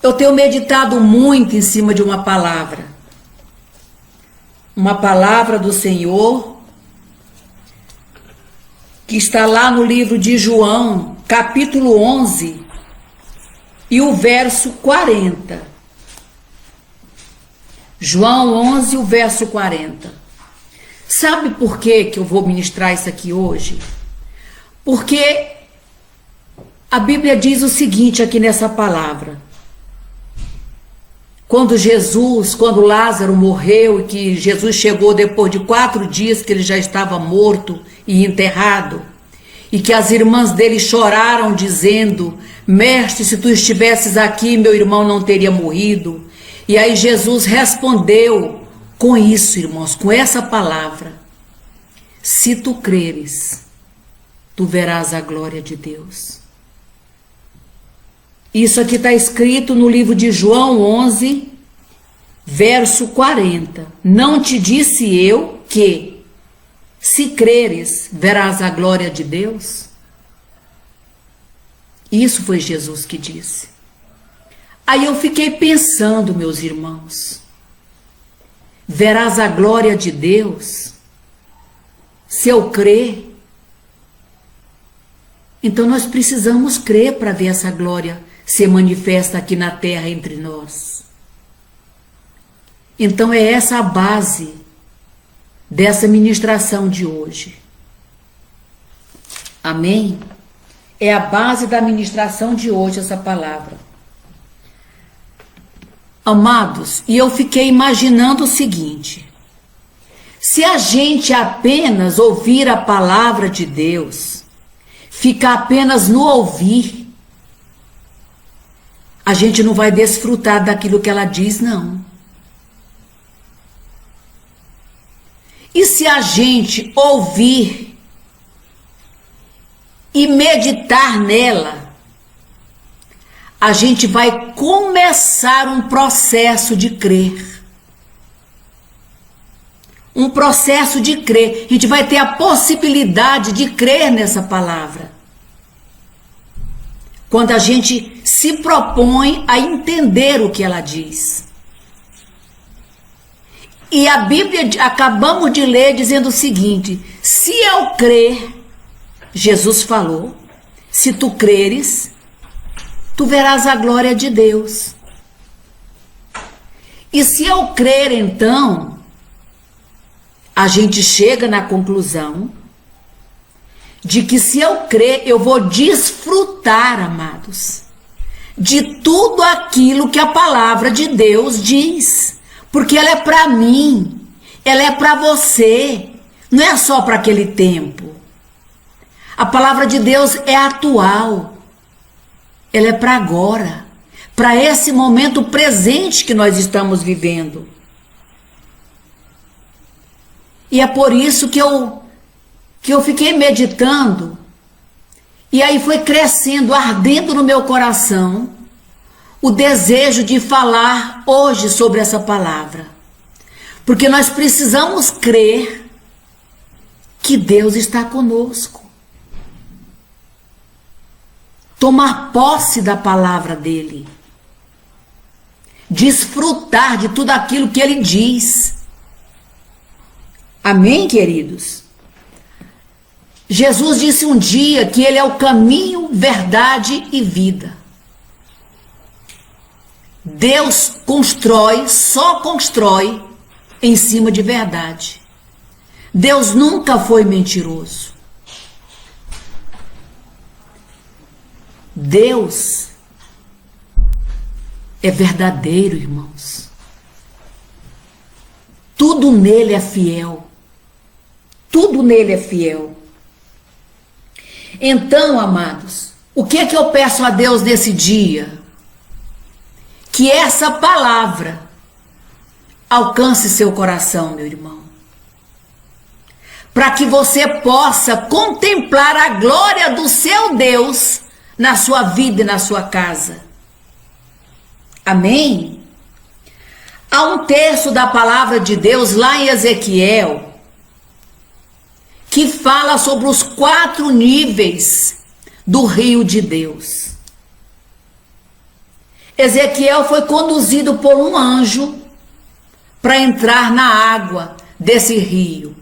Eu tenho meditado muito em cima de uma palavra do Senhor, que está lá no livro de João, capítulo 11, e o verso 40. João 11, o verso 40. Sabe por que eu vou ministrar isso aqui hoje? Porque a Bíblia diz o seguinte aqui nessa palavra. Quando Lázaro morreu e que Jesus chegou depois de 4 dias que ele já estava morto e enterrado, e que as irmãs dele choraram dizendo: Mestre, se tu estivesses aqui, meu irmão não teria morrido. E aí Jesus respondeu com isso, irmãos, com essa palavra: se tu creres, tu verás a glória de Deus. Isso aqui está escrito no livro de João 11, verso 40. Não te disse eu que, se creres, verás a glória de Deus? Isso foi Jesus que disse. Aí eu fiquei pensando, meus irmãos, verás a glória de Deus? Se eu crer, então nós precisamos crer para ver essa glória se manifesta aqui na terra entre nós. Então é essa a base dessa ministração de hoje. Amém? É a base da ministração de hoje essa palavra. Amados, e eu fiquei imaginando o seguinte: se a gente apenas ouvir a palavra de Deus, ficar apenas no ouvir, a gente não vai desfrutar daquilo que ela diz, não. E se a gente ouvir e meditar nela, a gente vai começar um processo de crer. Um processo de crer. A gente vai ter a possibilidade de crer nessa palavra. Quando a gente se propõe a entender o que ela diz. E a Bíblia, acabamos de ler, dizendo o seguinte: se eu crer, Jesus falou, se tu creres, tu verás a glória de Deus. E se eu crer, então, a gente chega na conclusão de que se eu crer, eu vou desfrutar, amados, de tudo aquilo que a palavra de Deus diz. Porque ela é para mim, ela é para você, não é só para aquele tempo. A palavra de Deus é atual, ela é para agora, para esse momento presente que nós estamos vivendo. E é por isso que eu fiquei meditando, e aí foi crescendo, ardendo no meu coração, o desejo de falar hoje sobre essa palavra. Porque nós precisamos crer que Deus está conosco. Tomar posse da palavra dele. Desfrutar de tudo aquilo que ele diz. Amém, queridos? Jesus disse um dia que ele é o caminho, verdade e vida. Deus constrói, só constrói em cima de verdade. Deus nunca foi mentiroso. Deus é verdadeiro, irmãos. Tudo nele é fiel. Tudo nele é fiel. Então, amados, o que é que eu peço a Deus nesse dia? Que essa palavra alcance seu coração, meu irmão. Para que você possa contemplar a glória do seu Deus na sua vida e na sua casa. Amém? Há um texto da palavra de Deus lá em Ezequiel que fala sobre os 4 níveis do rio de Deus. Ezequiel foi conduzido por um anjo para entrar na água desse rio.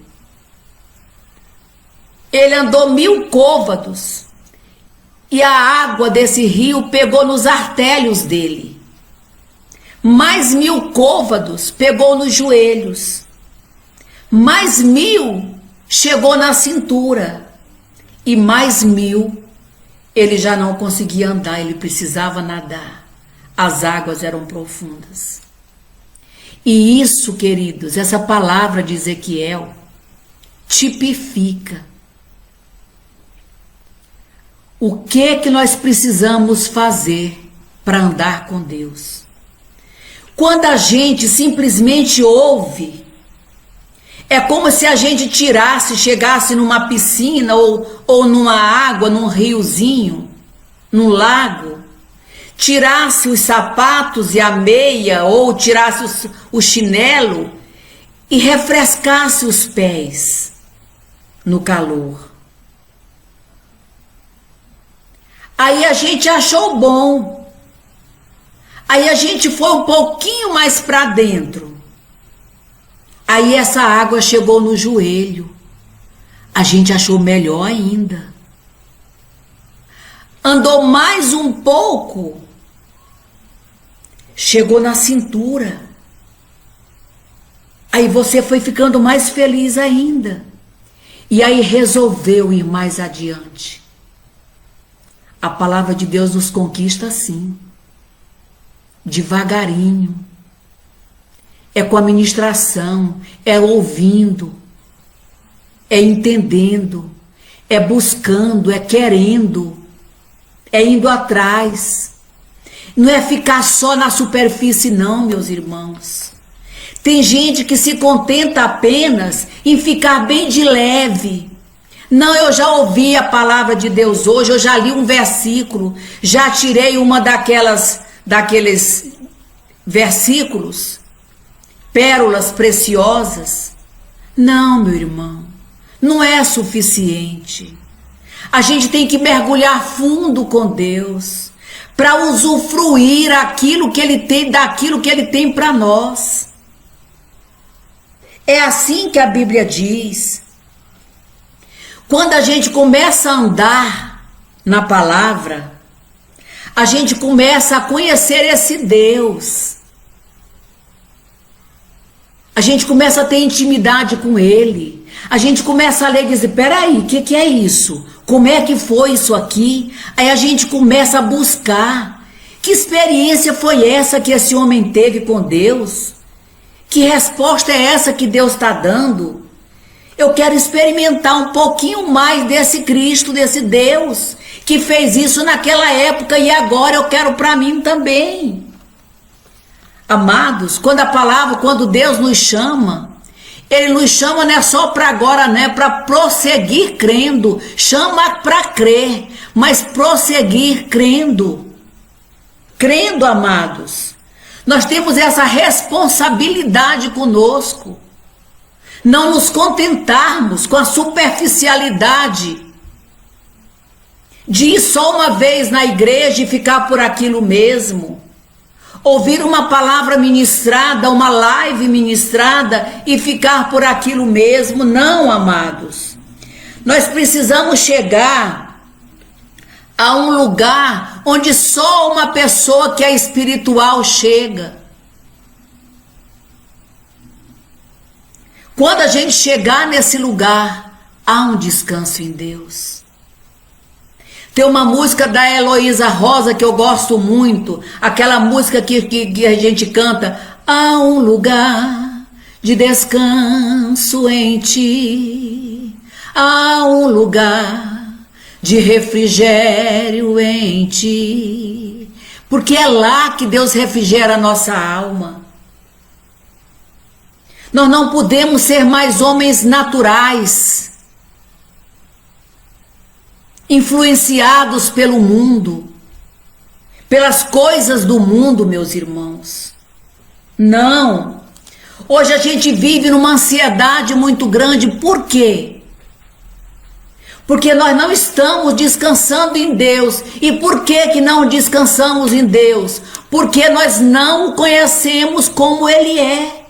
Ele andou 1000 côvados e a água desse rio pegou nos artérios dele. Mais 1000 côvados pegou nos joelhos. Mais 1000 chegou na cintura. E mais 1000 ele já não conseguia andar, ele precisava nadar. As águas eram profundas. E isso, queridos, essa palavra de Ezequiel tipifica o que nós precisamos fazer para andar com Deus. Quando a gente simplesmente ouve, é como se a gente chegasse numa piscina ou numa água, num riozinho, num lago, tirasse os sapatos e a meia ou tirasse o chinelo e refrescasse os pés no calor. Aí a gente achou bom. Aí a gente foi um pouquinho mais para dentro. Aí essa água chegou no joelho. A gente achou melhor ainda. Andou mais um pouco. Chegou na cintura. Aí você foi ficando mais feliz ainda. E aí resolveu ir mais adiante. A palavra de Deus nos conquista assim. Devagarinho. É com a ministração, é ouvindo, é entendendo, é buscando, é querendo, é indo atrás. Não é ficar só na superfície não, meus irmãos. Tem gente que se contenta apenas em ficar bem de leve. Não, eu já ouvi a palavra de Deus hoje, eu já li um versículo, já tirei uma daqueles versículos, pérolas preciosas. Não, meu irmão, não é suficiente. A gente tem que mergulhar fundo com Deus para usufruir aquilo que Ele tem, daquilo que Ele tem para nós. É assim que a Bíblia diz. Quando a gente começa a andar na palavra, a gente começa a conhecer esse Deus. A gente começa a ter intimidade com Ele. A gente começa a ler e dizer, peraí, o que é isso? Como é que foi isso aqui? Aí a gente começa a buscar. Que experiência foi essa que esse homem teve com Deus? Que resposta é essa que Deus está dando? Eu quero experimentar um pouquinho mais desse Cristo, desse Deus, que fez isso naquela época e agora eu quero para mim também. Amados, quando Deus nos chama, Ele nos chama não é só para agora, né? Para prosseguir crendo. Chama para crer, mas prosseguir crendo. Crendo, amados. Nós temos essa responsabilidade conosco. Não nos contentarmos com a superficialidade de ir só uma vez na igreja e ficar por aquilo mesmo. Ouvir uma palavra ministrada, uma live ministrada e ficar por aquilo mesmo. Não, amados. Nós precisamos chegar a um lugar onde só uma pessoa que é espiritual chega. Quando a gente chegar nesse lugar, há um descanso em Deus. Tem uma música da Heloísa Rosa que eu gosto muito, aquela música que a gente canta, há um lugar de descanso em ti, há um lugar de refrigério em ti, porque é lá que Deus refrigera a nossa alma. Nós não podemos ser mais homens naturais, influenciados pelo mundo, pelas coisas do mundo, meus irmãos. Não. Hoje a gente vive numa ansiedade muito grande. Por quê? Porque nós não estamos descansando em Deus. E por que não descansamos em Deus? Porque nós não conhecemos como Ele é.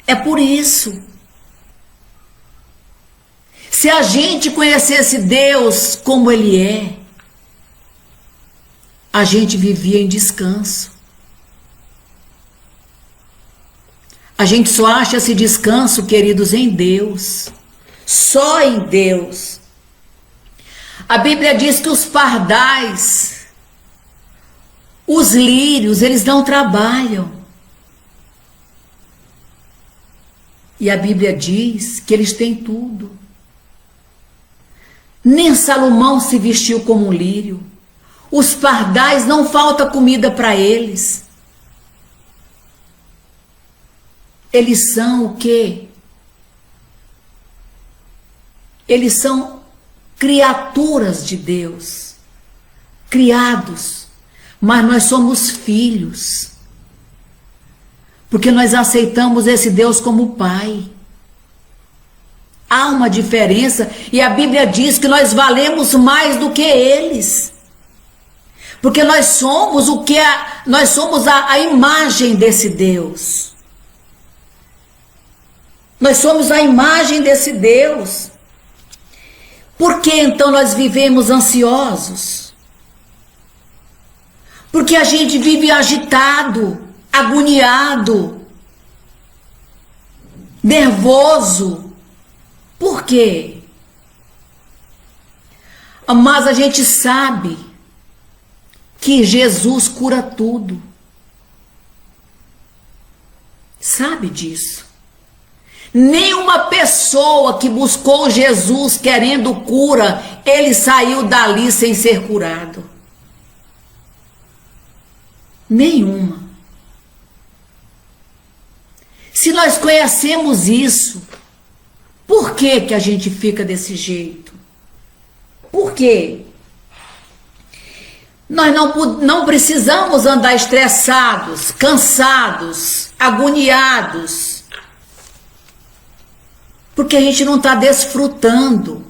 É por isso. Se a gente conhecesse Deus como Ele é, a gente vivia em descanso. A gente só acha esse descanso, queridos, em Deus. Só em Deus. A Bíblia diz que os pardais, os lírios, eles não trabalham. E a Bíblia diz que eles têm tudo. Nem Salomão se vestiu como um lírio. Os pardais, não falta comida para eles. Eles são o quê? Eles são criaturas de Deus, criados, mas nós somos filhos, porque nós aceitamos esse Deus como Pai. Há uma diferença e a Bíblia diz que nós valemos mais do que eles, porque nós somos nós somos a imagem desse Deus. Nós somos a imagem desse Deus. Por que então nós vivemos ansiosos? Porque a gente vive agitado, agoniado, nervoso. Por quê? Mas a gente sabe que Jesus cura tudo. Sabe disso? Nenhuma pessoa que buscou Jesus querendo cura, ele saiu dali sem ser curado. Nenhuma. Se nós conhecemos isso, por que que a gente fica desse jeito? Por quê? Nós não precisamos andar estressados, cansados, agoniados, porque a gente não está desfrutando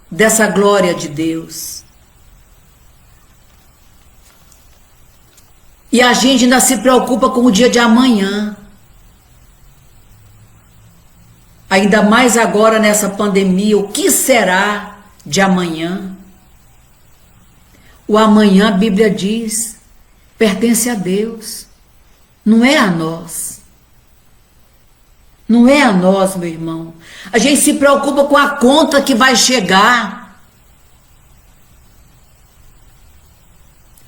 dessa glória de Deus. E a gente ainda se preocupa com o dia de amanhã. Ainda mais agora nessa pandemia, o que será de amanhã? O amanhã, a Bíblia diz, pertence a Deus, não é a nós. Não é a nós, meu irmão. A gente se preocupa com a conta que vai chegar.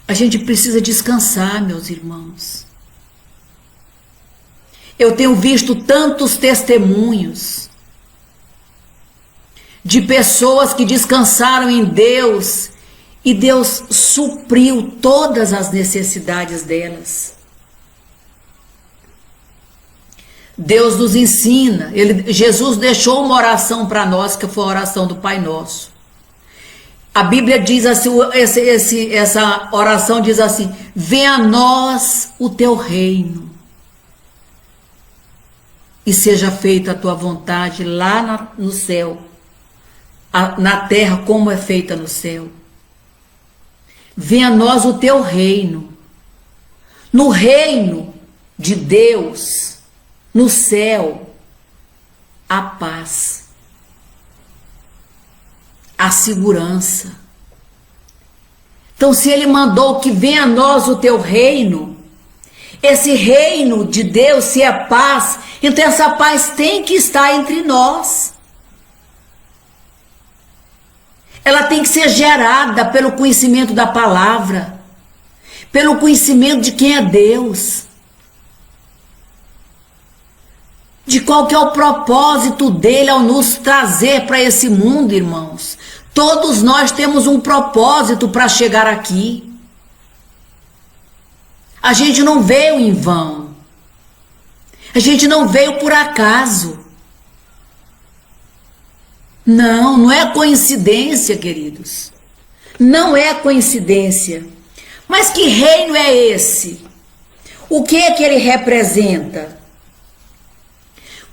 A gente precisa descansar, meus irmãos. Eu tenho visto tantos testemunhos de pessoas que descansaram em Deus e Deus supriu todas as necessidades delas. Deus nos ensina, Jesus deixou uma oração para nós, que foi a oração do Pai Nosso. A Bíblia diz assim, essa oração diz assim: venha a nós o teu reino, e seja feita a tua vontade lá no céu, na terra como é feita no céu. Venha a nós o teu reino. No reino de Deus, no céu, a paz, a segurança. Então, se Ele mandou que venha a nós o teu reino, esse reino de Deus, se é paz, então essa paz tem que estar entre nós. Ela tem que ser gerada pelo conhecimento da palavra, pelo conhecimento de quem é Deus, de qual que é o propósito dele ao nos trazer para esse mundo, irmãos. Todos nós temos um propósito para chegar aqui. A gente não veio em vão. A gente não veio por acaso. Não, não é coincidência, queridos. Não é coincidência. Mas que reino é esse? O que é que ele representa?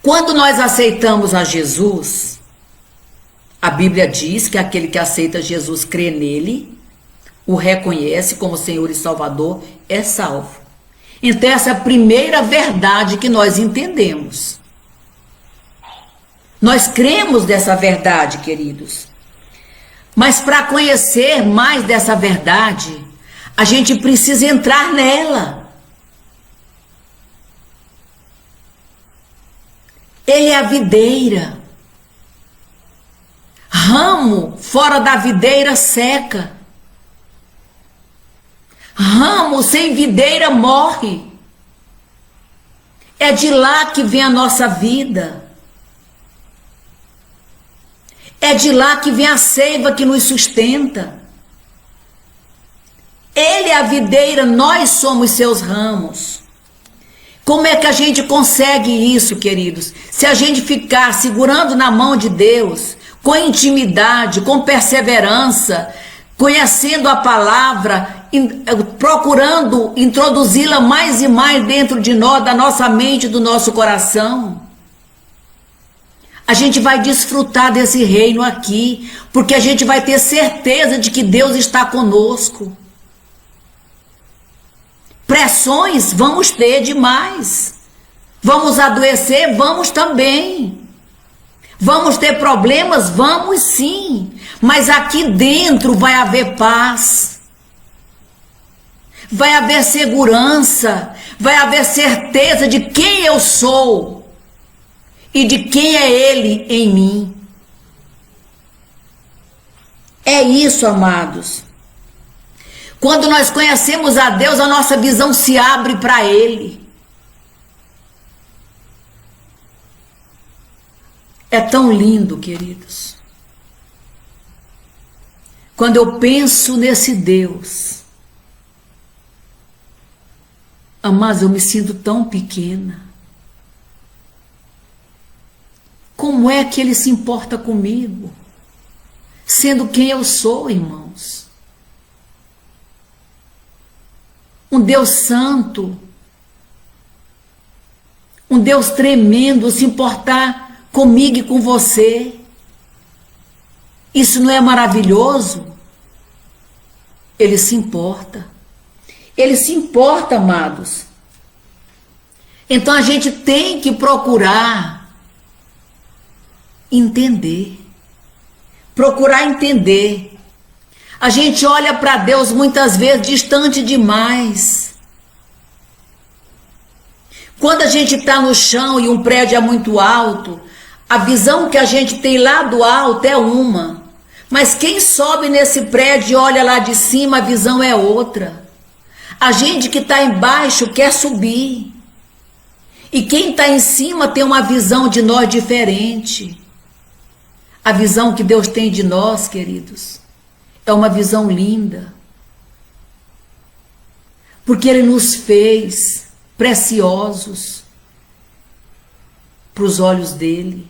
Quando nós aceitamos a Jesus, a Bíblia diz que aquele que aceita Jesus crê nele, o reconhece como Senhor e Salvador, é salvo. Então essa é a primeira verdade que nós entendemos. Nós cremos dessa verdade, queridos. Mas para conhecer mais dessa verdade, a gente precisa entrar nela. Ele é a videira. Ramo fora da videira seca. Ramo sem videira morre. É de lá que vem a nossa vida. É de lá que vem a seiva que nos sustenta. Ele é a videira, nós somos seus ramos. Como é que a gente consegue isso, queridos? Se a gente ficar segurando na mão de Deus, com intimidade, com perseverança, conhecendo a palavra, procurando introduzi-la mais e mais dentro de nós, da nossa mente, do nosso coração, a gente vai desfrutar desse reino aqui, porque a gente vai ter certeza de que Deus está conosco. Pressões vamos ter demais. Vamos adoecer? Vamos também. Vamos ter problemas? Vamos sim. Mas aqui dentro vai haver paz. Vai haver segurança. Vai haver certeza de quem eu sou. E de quem é Ele em mim. É isso, amados. Quando nós conhecemos a Deus, a nossa visão se abre para Ele. É tão lindo, queridos. Quando eu penso nesse Deus, amados, eu me sinto tão pequena. Como é que Ele se importa comigo, sendo quem eu sou, irmãos? Um Deus santo, um Deus tremendo, se importar comigo e com você. Isso não é maravilhoso? Ele se importa. Ele se importa, amados. Então a gente tem que procurar entender. Procurar entender. A gente olha para Deus muitas vezes distante demais. Quando a gente está no chão e um prédio é muito alto, a visão que a gente tem lá do alto é uma. Mas quem sobe nesse prédio e olha lá de cima, a visão é outra. A gente que está embaixo quer subir. E quem está em cima tem uma visão de nós diferente. A visão que Deus tem de nós, queridos, é uma visão linda. Porque Ele nos fez preciosos para os olhos dEle.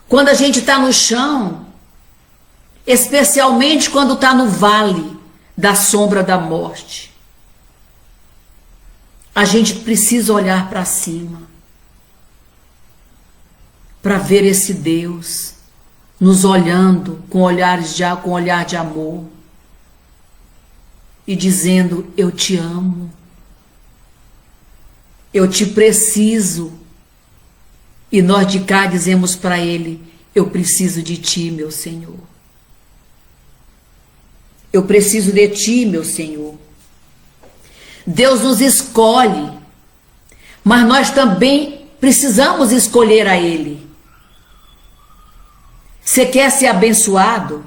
Quando a gente está no chão, especialmente quando está no vale da sombra da morte, a gente precisa olhar para cima, para ver esse Deus nos olhando com olhar de amor e dizendo: eu te amo, eu te preciso. E nós de cá dizemos para Ele: eu preciso de ti, meu Senhor. Eu preciso de ti, meu Senhor. Deus nos escolhe, mas nós também precisamos escolher a Ele. Você quer ser abençoado?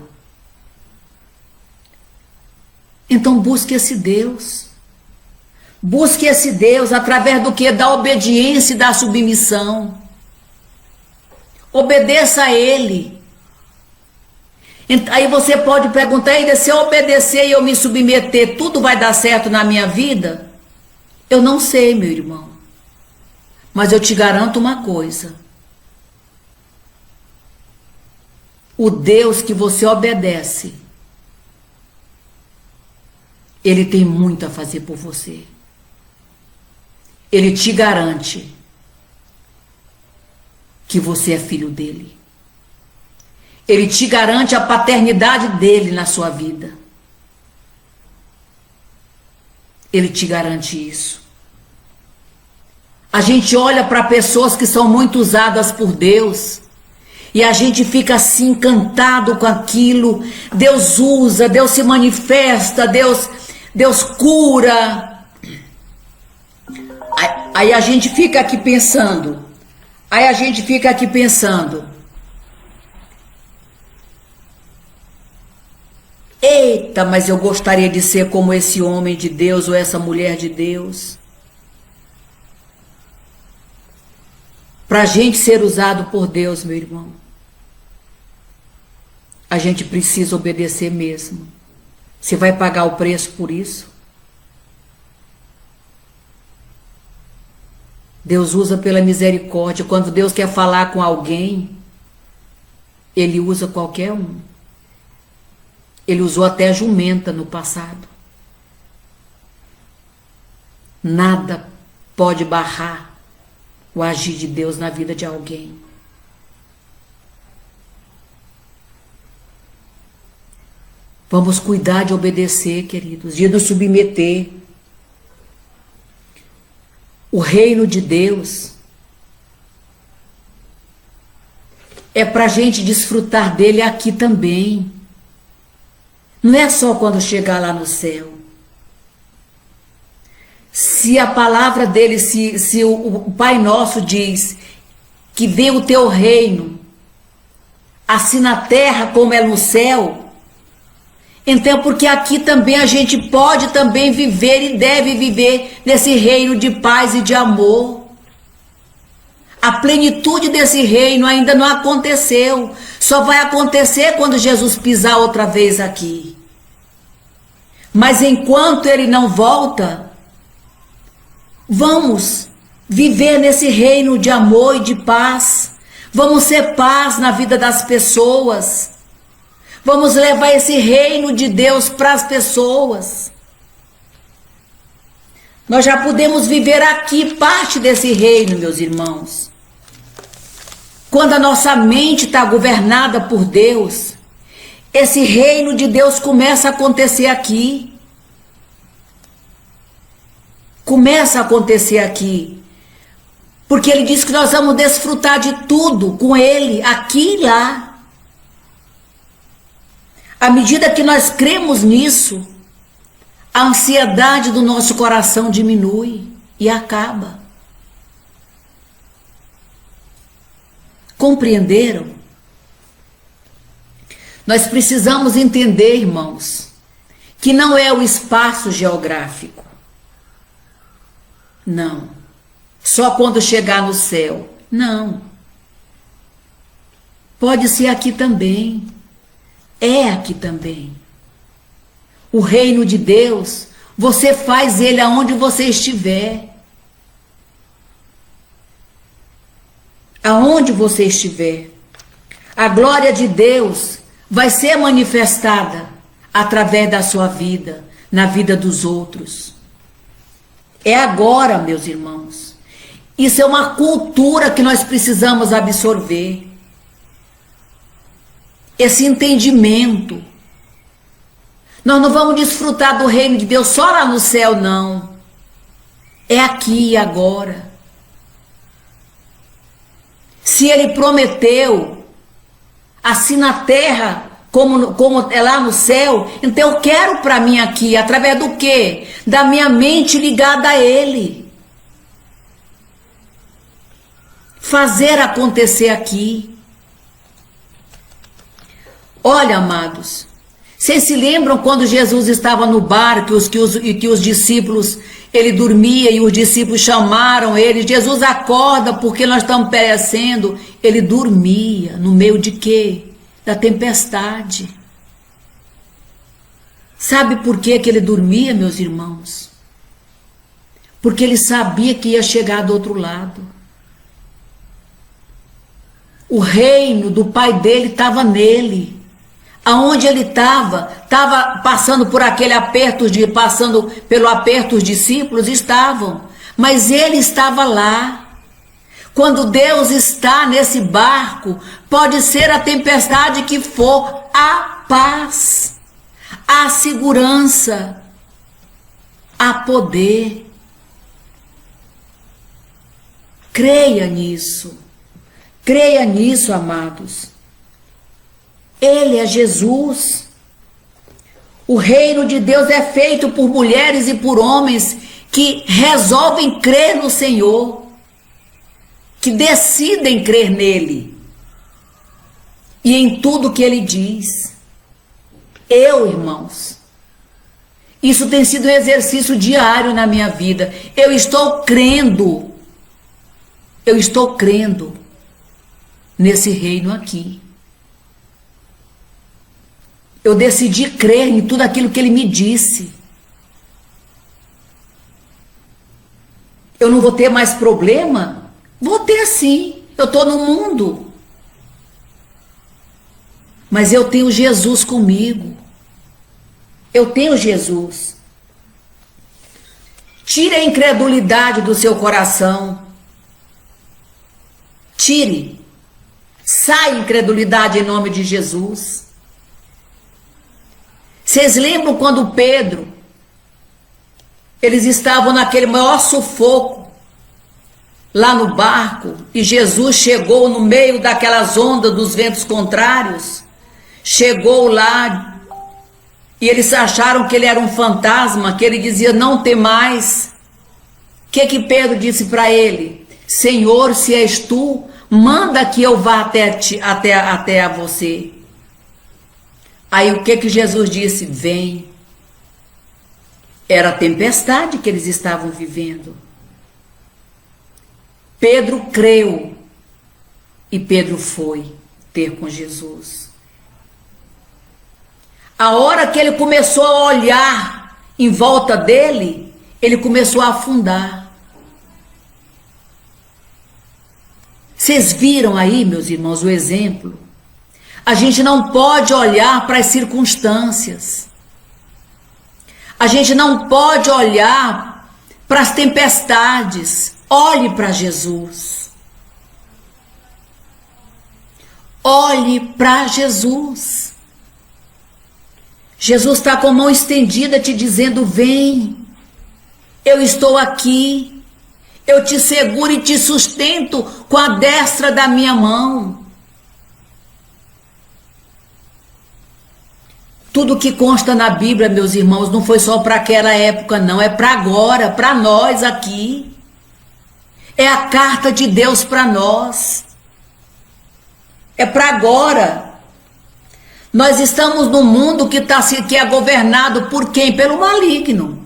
Então busque esse Deus. Busque esse Deus através do que? Da obediência e da submissão. Obedeça a Ele. Aí você pode perguntar: se eu obedecer e eu me submeter, tudo vai dar certo na minha vida? Eu não sei, meu irmão. Mas eu te garanto uma coisa. O Deus que você obedece, Ele tem muito a fazer por você. Ele te garante que você é filho dele. Ele te garante a paternidade dele na sua vida. Ele te garante isso. A gente olha para pessoas que são muito usadas por Deus e a gente fica assim encantado com aquilo. Deus usa, Deus se manifesta, Deus cura. Aí a gente fica aqui pensando. Eita, mas eu gostaria de ser como esse homem de Deus ou essa mulher de Deus. Para a gente ser usado por Deus, meu irmão, a gente precisa obedecer mesmo. Você vai pagar o preço por isso? Deus usa pela misericórdia. Quando Deus quer falar com alguém, Ele usa qualquer um. Ele usou até a jumenta no passado. Nada pode barrar o agir de Deus na vida de alguém. Vamos cuidar de obedecer, queridos, de nos submeter. O reino de Deus é para a gente desfrutar dele aqui também. Não é só quando chegar lá no céu. Se a palavra dele, se o Pai Nosso diz que venha o teu reino, assim na terra como é no céu, então porque aqui também a gente pode também viver e deve viver nesse reino de paz e de amor. A plenitude desse reino ainda não aconteceu. Só vai acontecer quando Jesus pisar outra vez aqui. Mas enquanto ele não volta, vamos viver nesse reino de amor e de paz. Vamos ser paz na vida das pessoas. Vamos levar esse reino de Deus para as pessoas. Nós já podemos viver aqui parte desse reino, meus irmãos. Quando a nossa mente está governada por Deus, esse reino de Deus começa a acontecer aqui. Começa a acontecer aqui. Porque ele diz que nós vamos desfrutar de tudo com ele, aqui e lá. À medida que nós cremos nisso, a ansiedade do nosso coração diminui e acaba. Compreenderam? Nós precisamos entender, irmãos, que não é o espaço geográfico. Não. Só quando chegar no céu. Não. Pode ser aqui também. É aqui também. O reino de Deus, você faz ele aonde você estiver. Aonde você estiver. A glória de Deus vai ser manifestada através da sua vida, na vida dos outros. É agora, meus irmãos. Isso é uma cultura que nós precisamos absorver. Esse entendimento. Nós não vamos desfrutar do reino de Deus só lá no céu, não. É aqui e agora. Se ele prometeu, assim na terra, como é lá no céu, então eu quero para mim aqui, através do quê? Da minha mente ligada a ele. Fazer acontecer aqui. Olha, amados, vocês se lembram quando Jesus estava no barco e que os discípulos, ele dormia e os discípulos chamaram ele, Jesus acorda porque nós estamos perecendo. Ele dormia no meio de quê? Da tempestade. Sabe por que ele dormia, meus irmãos? Porque ele sabia que ia chegar do outro lado. O reino do pai dele estava nele. Aonde ele estava passando por aquele aperto, passando pelo aperto os discípulos estavam, mas ele estava lá. Quando Deus está nesse barco, pode ser a tempestade que for, há paz, há segurança, há poder. Creia nisso, amados. Ele é Jesus. O reino de Deus é feito por mulheres e por homens que resolvem crer no Senhor, que decidem crer nele e em tudo que ele diz. Irmãos, isso tem sido um exercício diário na minha vida. Eu estou crendo nesse reino aqui. Eu decidi crer em tudo aquilo que ele me disse. Eu não vou ter mais problema? Vou ter sim. Eu estou no mundo. Mas eu tenho Jesus comigo. Eu tenho Jesus. Tire a incredulidade do seu coração. Tire. Sai a incredulidade em nome de Jesus. Vocês lembram quando Pedro, eles estavam naquele maior sufoco, lá no barco, e Jesus chegou no meio daquelas ondas dos ventos contrários, chegou lá, e eles acharam que ele era um fantasma, que ele dizia, não tem mais. O que Pedro disse para ele? Senhor, se és tu, manda que eu vá até a você. Aí o que Jesus disse? Vem. Era a tempestade que eles estavam vivendo. Pedro creu e Pedro foi ter com Jesus. A hora que ele começou a olhar em volta dele, ele começou a afundar. Vocês viram aí, meus irmãos, o exemplo? A gente não pode olhar para as circunstâncias. A gente não pode olhar para as tempestades. Olhe para Jesus. Olhe para Jesus. Jesus está com a mão estendida te dizendo, vem, eu estou aqui, eu te seguro e te sustento com a destra da minha mão. Tudo que consta na Bíblia, meus irmãos, não foi só para aquela época, não, é para agora, para nós aqui. É a carta de Deus para nós. É para agora. Nós estamos num mundo que é governado por quem? Pelo maligno.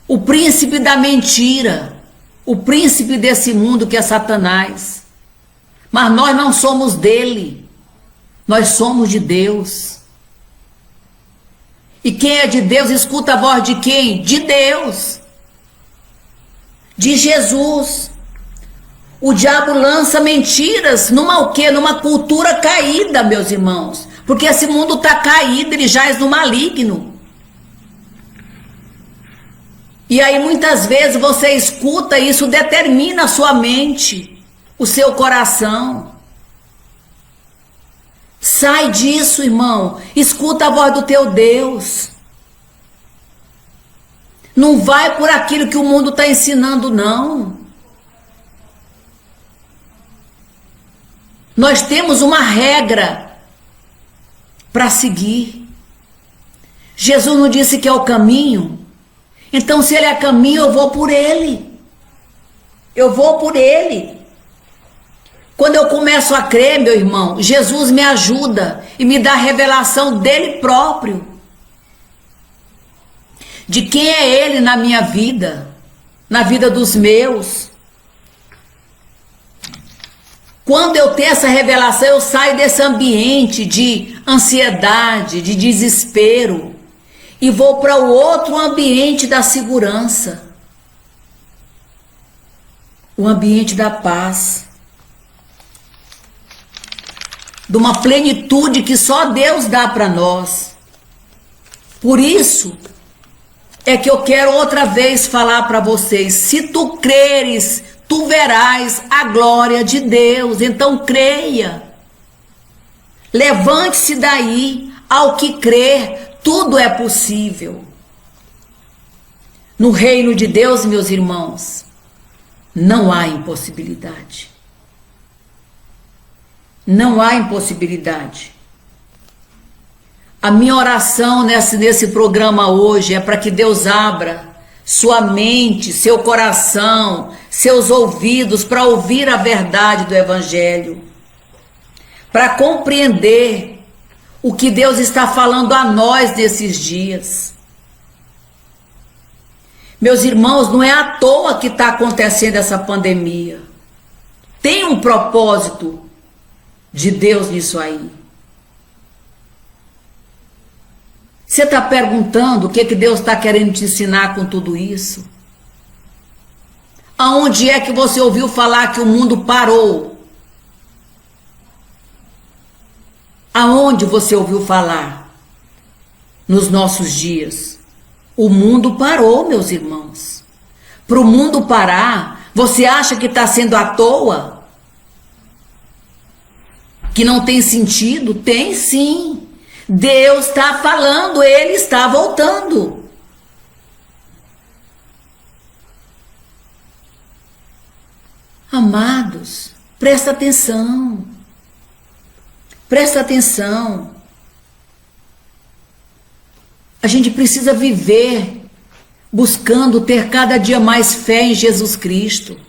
O príncipe da mentira. O príncipe desse mundo que é Satanás. Mas nós não somos dele. Nós somos de Deus. E quem é de Deus escuta a voz de quem? De Deus. De Jesus. O diabo lança mentiras numa cultura caída, meus irmãos. Porque esse mundo está caído, ele jaz no maligno. E aí muitas vezes você escuta e isso determina a sua mente, o seu coração. Sai disso, irmão. Escuta a voz do teu Deus. Não vai por aquilo que o mundo está ensinando, não. Nós temos uma regra para seguir. Jesus não disse que é o caminho. Então, se ele é caminho, eu vou por ele. Eu vou por ele. Quando eu começo a crer, meu irmão, Jesus me ajuda e me dá a revelação dele próprio. De quem é ele na minha vida, na vida dos meus. Quando eu tenho essa revelação, eu saio desse ambiente de ansiedade, de desespero, e vou para o outro ambiente da segurança. O ambiente da paz. De uma plenitude que só Deus dá para nós. Por isso é que eu quero outra vez falar para vocês, se tu creres, tu verás a glória de Deus. Então creia. Levante-se daí. Ao que crer, tudo é possível. No reino de Deus, meus irmãos, não há impossibilidade. Não há impossibilidade. A minha oração nesse programa hoje é para que Deus abra sua mente, seu coração, seus ouvidos para ouvir a verdade do Evangelho, para compreender o que Deus está falando a nós nesses dias. Meus irmãos, não é à toa que está acontecendo essa pandemia. Tem um propósito de Deus nisso aí. Você está perguntando o que Deus está querendo te ensinar com tudo isso? Aonde é que você ouviu falar que o mundo parou? Aonde você ouviu falar? Nos nossos dias. O mundo parou, meus irmãos. Para o mundo parar, você acha que está sendo à toa? Que não tem sentido? Tem sim. Deus está falando, Ele está voltando. Amados, presta atenção. Presta atenção. A gente precisa viver buscando ter cada dia mais fé em Jesus Cristo.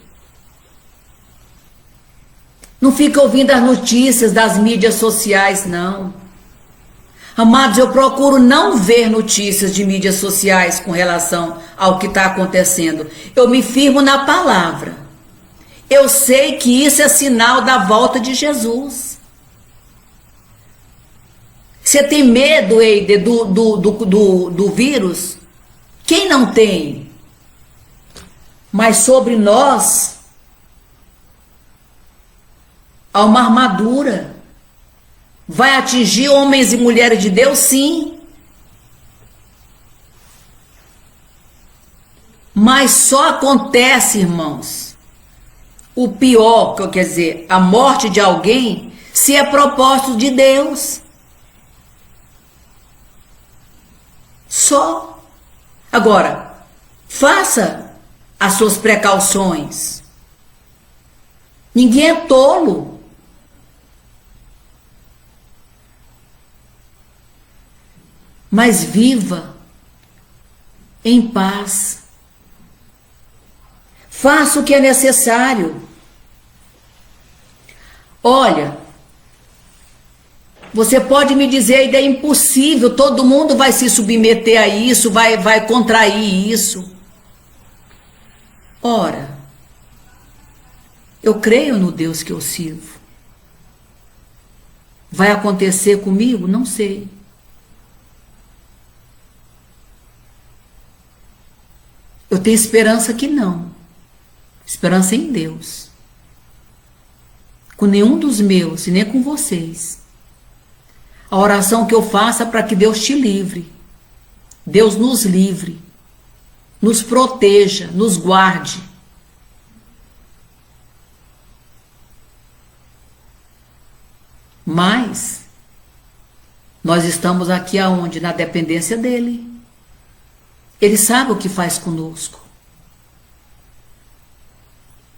Não fica ouvindo as notícias das mídias sociais, não. Amados, eu procuro não ver notícias de mídias sociais com relação ao que está acontecendo. Eu me firmo na palavra. Eu sei que isso é sinal da volta de Jesus. Você tem medo, Eide, do vírus? Quem não tem? Mas sobre nós há uma armadura. Vai atingir homens e mulheres de Deus? Sim. Mas só acontece, irmãos, o pior, que eu quero dizer, a morte de alguém, se é propósito de Deus. Só. Agora, faça as suas precauções. Ninguém é tolo. Mas viva em paz. Faça o que é necessário. Olha, você pode me dizer que é impossível, todo mundo vai se submeter a isso, vai contrair isso. Ora, eu creio no Deus que eu sirvo. Vai acontecer comigo? Não sei. Eu tenho esperança que não. Esperança em Deus. Com nenhum dos meus e nem com vocês. A oração que eu faço é para que Deus te livre. Deus nos livre. Nos proteja, nos guarde. Mas nós estamos aqui aonde? Na dependência dele. Ele sabe o que faz conosco.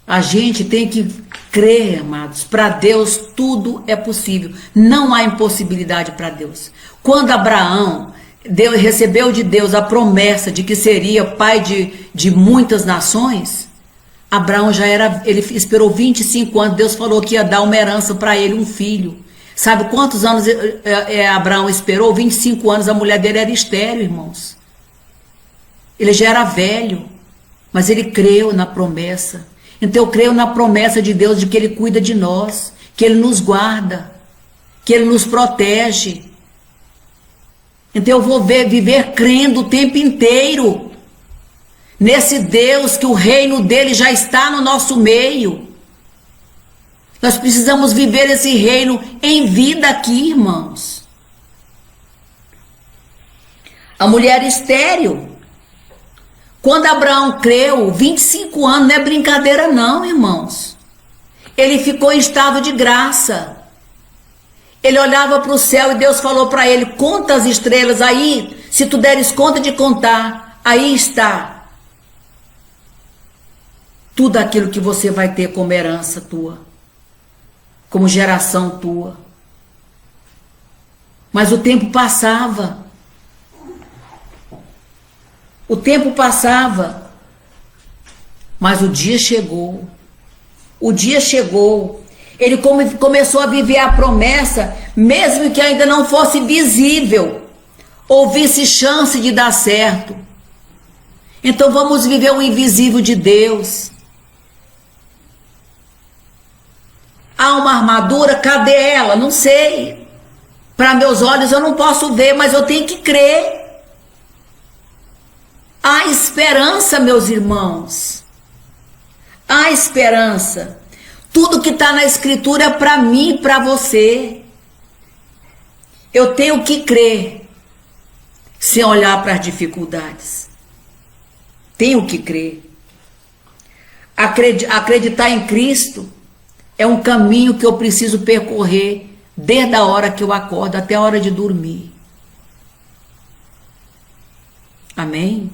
A gente tem que crer, amados. Para Deus tudo é possível. Não há impossibilidade para Deus. Quando Abraão recebeu de Deus a promessa de que seria pai de muitas nações, Abraão ele esperou 25 anos. Deus falou que ia dar uma herança para ele, um filho. Sabe quantos anos Abraão esperou? 25 anos. A mulher dele era estéril, irmãos. Ele já era velho, mas ele creu na promessa. Então eu creio na promessa de Deus de que Ele cuida de nós, que Ele nos guarda, que Ele nos protege. Então eu vou viver crendo o tempo inteiro nesse Deus, que o reino dele já está no nosso meio. Nós precisamos viver esse reino em vida aqui, irmãos. A mulher estéril, Quando Abraão creu, 25 anos, não é brincadeira não, irmãos. Ele ficou em estado de graça. Ele olhava para o céu e Deus falou para ele, conta as estrelas aí, se tu deres conta de contar, aí está tudo aquilo que você vai ter como herança tua, como geração tua. Mas o tempo passava. O tempo passava. Mas o dia chegou. O dia chegou. Ele começou a viver a promessa, mesmo que ainda não fosse visível, ou visse chance de dar certo. Então vamos viver o invisível de Deus. Há uma armadura, cadê ela? Não sei. Para meus olhos eu não posso ver, mas eu tenho que crer. Há esperança, meus irmãos. Há esperança. Tudo que está na Escritura é para mim e para você. Eu tenho que crer, sem olhar para as dificuldades. Tenho que crer. Acreditar em Cristo é um caminho que eu preciso percorrer desde a hora que eu acordo até a hora de dormir. Amém?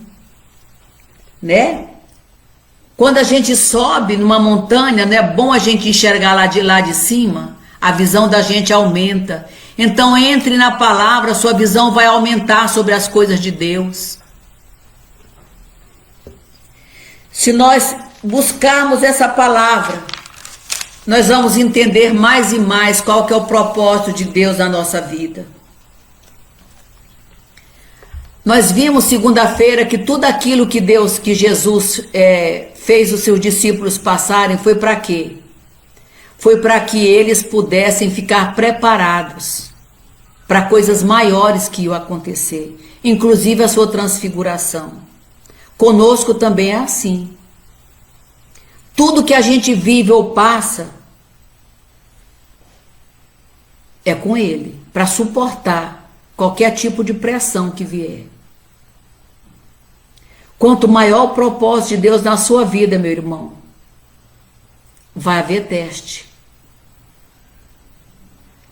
Né? Quando a gente sobe numa montanha, não é bom a gente enxergar lá de cima? A visão da gente aumenta. Então entre na palavra, sua visão vai aumentar sobre as coisas de Deus. Se nós buscarmos essa palavra, nós vamos entender mais e mais qual que é o propósito de Deus na nossa vida. Nós vimos segunda-feira que tudo aquilo que Jesus fez os seus discípulos passarem foi para quê? Foi para que eles pudessem ficar preparados para coisas maiores que iam acontecer, inclusive a sua transfiguração. Conosco também é assim. Tudo que a gente vive ou passa é com Ele, para suportar qualquer tipo de pressão que vier. Quanto maior o propósito de Deus na sua vida, meu irmão, vai haver teste.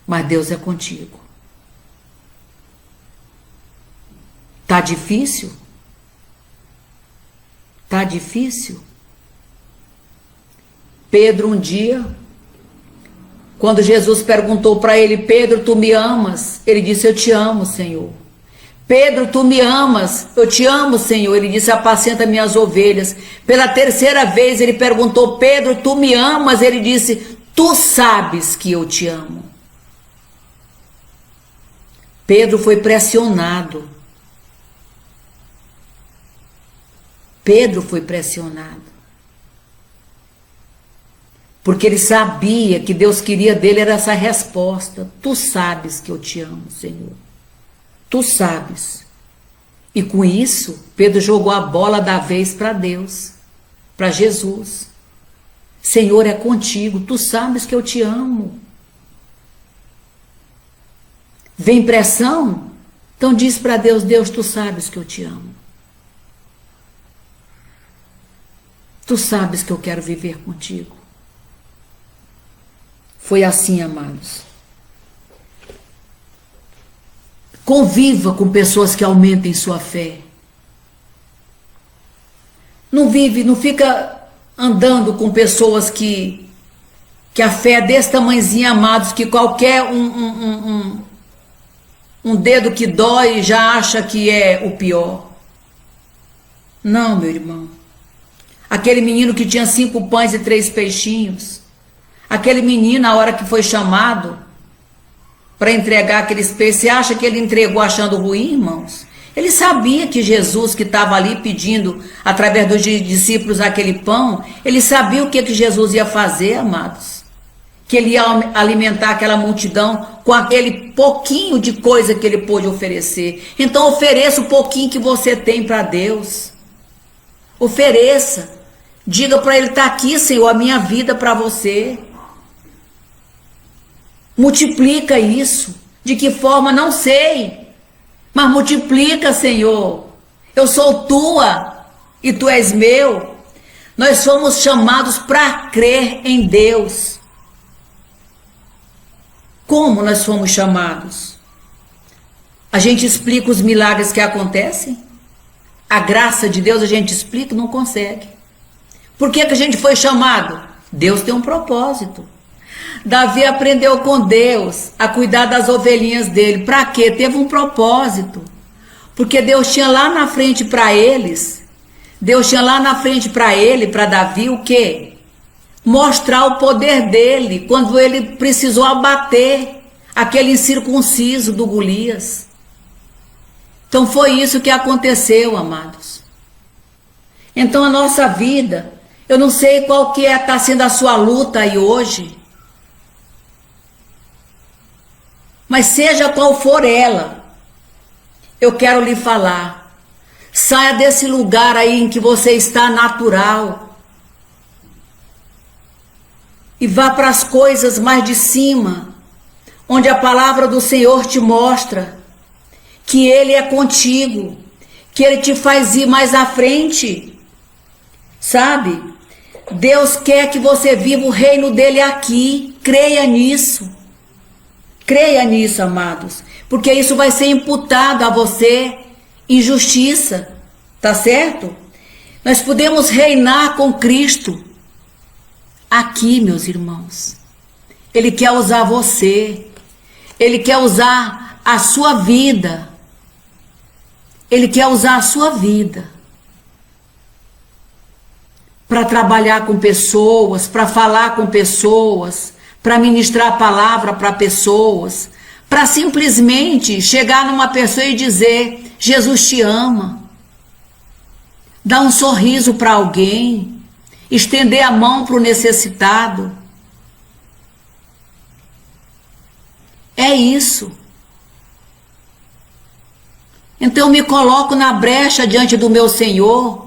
Mas Deus é contigo. Tá difícil? Tá difícil? Pedro um dia, quando Jesus perguntou para ele, Pedro, tu me amas? Ele disse, eu te amo, Senhor. Pedro, tu me amas? Eu te amo, Senhor. Ele disse, apacenta minhas ovelhas. Pela terceira vez ele perguntou, Pedro, tu me amas? Ele disse, tu sabes que eu te amo. Pedro foi pressionado. Pedro foi pressionado. Porque ele sabia que Deus queria dele era essa resposta. Tu sabes que eu te amo, Senhor. Tu sabes. E com isso, Pedro jogou a bola da vez para Deus, para Jesus. Senhor, é contigo, tu sabes que eu te amo. Vem pressão? Então diz para Deus, Deus, tu sabes que eu te amo. Tu sabes que eu quero viver contigo. Foi assim, amados. Conviva com pessoas que aumentem sua fé. Não fica andando com pessoas que a fé é desse tamanhozinho, amados, que qualquer um dedo que dói já acha que é o pior. Não, meu irmão. Aquele menino que tinha 5 pães e 3 peixinhos, aquele menino, na hora que foi chamado para entregar aqueles peixes, você acha que ele entregou achando ruim, irmãos? Ele sabia que Jesus, que estava ali pedindo, através dos discípulos, aquele pão, ele sabia o que Jesus ia fazer, amados. Que ele ia alimentar aquela multidão com aquele pouquinho de coisa que ele pôde oferecer. Então ofereça o pouquinho que você tem para Deus. Ofereça. Diga para ele, está aqui, Senhor, a minha vida para você. Multiplica isso. De que forma? Não sei. Mas multiplica, Senhor. Eu sou tua. e tu és meu. Nós fomos chamados para crer em Deus. Como nós fomos chamados? A gente explica os milagres que acontecem? A graça de Deus a gente explica? Não consegue. Por que a gente foi chamado? Deus tem um propósito. Davi aprendeu com Deus a cuidar das ovelhinhas dele. Para quê? Teve um propósito. Porque Deus tinha lá na frente para eles, Deus tinha lá na frente para ele, para Davi, o quê? Mostrar o poder dele, quando ele precisou abater aquele incircunciso do Golias. Então foi isso que aconteceu, amados. Então a nossa vida, eu não sei qual que está sendo a sua luta aí hoje, mas seja qual for ela, eu quero lhe falar, saia desse lugar aí em que você está natural e vá para as coisas mais de cima, onde a palavra do Senhor te mostra que Ele é contigo, que Ele te faz ir mais à frente, sabe? Deus quer que você viva o reino dele aqui, creia nisso. Creia nisso, amados, porque isso vai ser imputado a você em justiça, tá certo? Nós podemos reinar com Cristo aqui, meus irmãos. Ele quer usar você, Ele quer usar a sua vida, Ele quer usar a sua vida para trabalhar com pessoas, para falar com pessoas, para ministrar a palavra para pessoas, para simplesmente chegar numa pessoa e dizer, Jesus te ama. Dar um sorriso para alguém, estender a mão para o necessitado. É isso. Então eu me coloco na brecha diante do meu Senhor.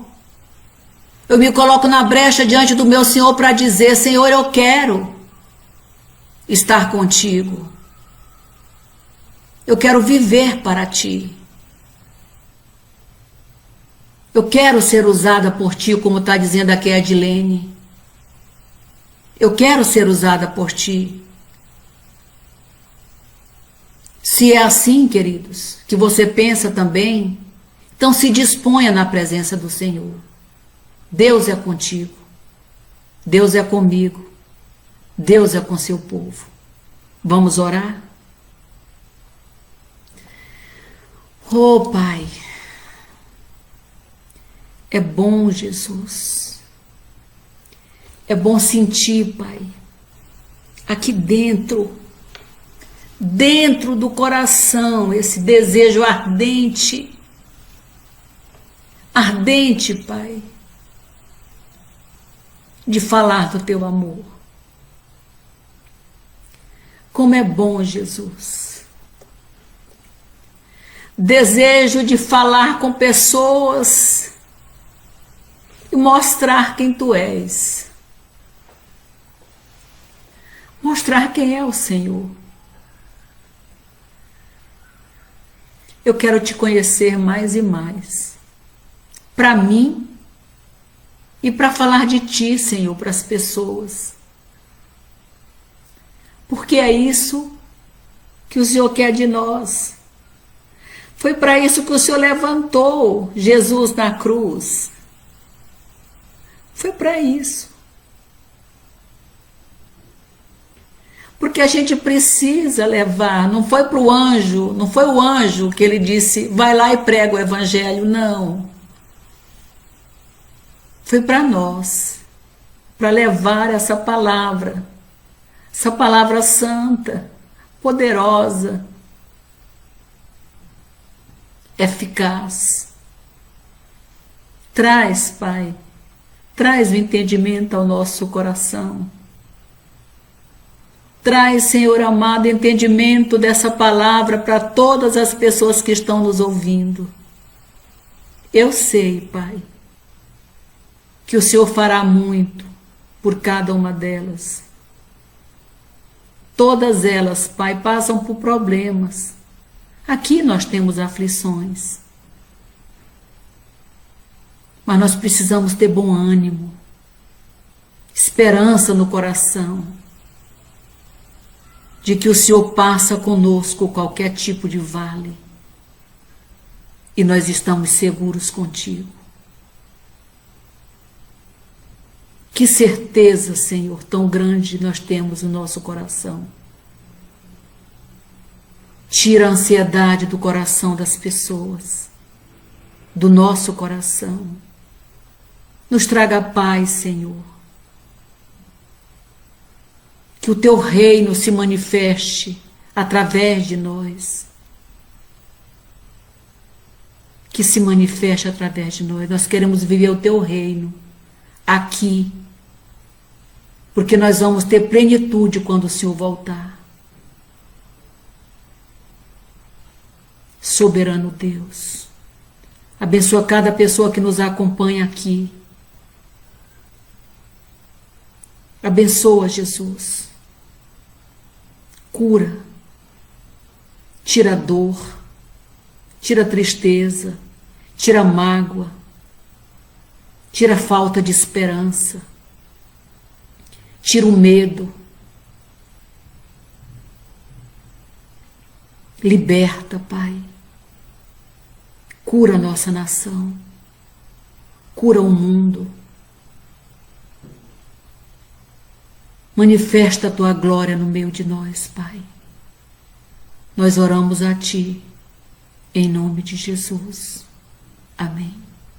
Eu me coloco na brecha diante do meu Senhor para dizer, Senhor, eu quero estar contigo. Eu quero viver para ti. Eu quero ser usada por ti, como está dizendo aqui a Edilene. Eu quero ser usada por ti. Se é assim, queridos, que você pensa também, então se disponha na presença do Senhor. Deus é contigo. Deus é comigo. Deus é com seu povo. Vamos orar? Oh, Pai, é bom, Jesus. É bom sentir, Pai, aqui dentro do coração, esse desejo ardente, Pai, de falar do teu amor. Como é bom, Jesus. Desejo de falar com pessoas e mostrar quem tu és. Mostrar quem é o Senhor. Eu quero te conhecer mais e mais. Para mim e para falar de ti, Senhor, para as pessoas. Porque é isso que o Senhor quer de nós. Foi para isso que o Senhor levantou Jesus na cruz. Foi para isso. Porque a gente precisa levar, não foi para o anjo, não foi o anjo que ele disse, vai lá e prega o evangelho, não. Foi para nós, para levar essa palavra santa, poderosa, eficaz. Traz, Pai, traz o entendimento ao nosso coração. Traz, Senhor amado, entendimento dessa palavra para todas as pessoas que estão nos ouvindo. Eu sei, Pai, que o Senhor fará muito por cada uma delas. Todas elas, Pai, passam por problemas. Aqui nós temos aflições. Mas nós precisamos ter bom ânimo, esperança no coração, de que o Senhor passa conosco qualquer tipo de vale e nós estamos seguros contigo. Que certeza, Senhor, tão grande nós temos no nosso coração. Tira a ansiedade do coração das pessoas, do nosso coração. Nos traga paz, Senhor. Que o teu reino se manifeste através de nós. Que se manifeste através de nós. Nós queremos viver o teu reino aqui, porque nós vamos ter plenitude quando o Senhor voltar. Soberano Deus, abençoa cada pessoa que nos acompanha aqui. Abençoa, Jesus. Cura, tira a dor, tira a tristeza, tira a mágoa, tira a falta de esperança, tira o medo, liberta, Pai, cura a nossa nação, cura o mundo, manifesta a tua glória no meio de nós, Pai. Nós oramos a ti, em nome de Jesus. Amém.